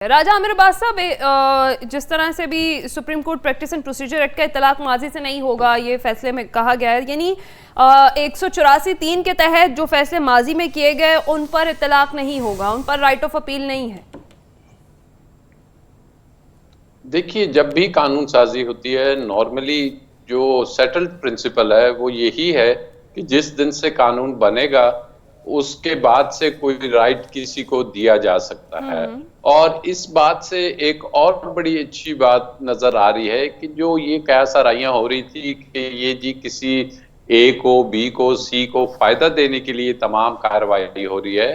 राजा आमिर अब्बास साहब, जिस तरह से भी supreme court practice and procedure act का इतलाक माजी से नहीं होगा, ये फैसले में कहा गया है। यानी 184(3) के तहत जो फैसले माजी में किए गए उन पर इतलाक नहीं होगा, उन पर राइट ऑफ अपील नहीं है। देखिए, जब भी कानून साजी होती है, नॉर्मली जो सेटल्ड प्रिंसिपल है वो यही है कि जिस दिन से कानून बनेगा उसके बाद से कोई राइट किसी को दिया जा सकता है। और इस बात से एक और बड़ी अच्छी बात नजर आ रही है कि जो ये कयासाराइयां हो रही थी कि ये जी किसी ए को, बी को, सी को फायदा देने के लिए तमाम कार्रवाई हो रही है,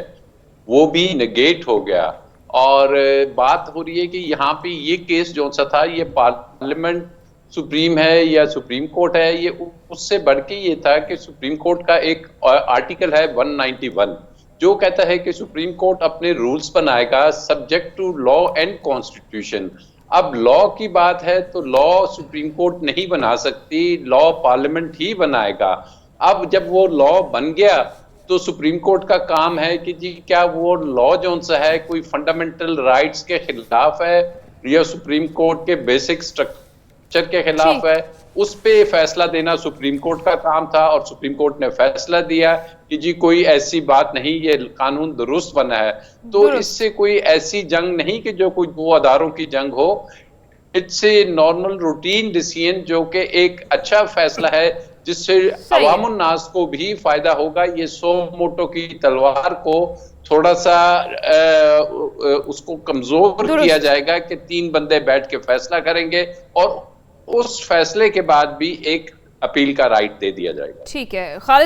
वो भी नेगेट हो गया। और बात हो रही है कि यहाँ पे ये केस जो सा था, ये पार्लियामेंट सुप्रीम है या सुप्रीम कोर्ट है, ये उससे बढ़ के ये था कि सुप्रीम कोर्ट का एक आर्टिकल है 191 जो कहता है कि सुप्रीम कोर्ट अपने रूल्स बनाएगा subject to law and constitution. अब लॉ की बात है तो लॉ सुप्रीम कोर्ट नहीं बना सकती, लॉ पार्लियामेंट ही बनाएगा। अब जब वो लॉ बन गया तो सुप्रीम कोर्ट का काम है कि जी क्या वो लॉ जो सा है कोई फंडामेंटल राइट्स के खिलाफ है या सुप्रीम कोर्ट के बेसिक स्ट्रक्चर के खिलाफ है, उस पे फैसला देना सुप्रीम कोर्ट का काम था। और सुप्रीम कोर्ट ने फैसला दिया कि जी कोई ऐसी बात नहीं, ये कानून दुरुस्त बना है। तो इससे कोई ऐसी जंग नहीं कि जो कोई दो अदारों की जंग हो, it's a normal routine decision जो कि एक अच्छा फैसला है जिससे अवामुन नास को भी फायदा होगा। ये सो मोटो की तलवार को थोड़ा सा उसको कमजोर किया जाएगा कि 3 बंदे बैठ के फैसला करेंगे और उस फैसले के बाद भी एक अपील का राइट दे दिया जाएगा। ठीक है।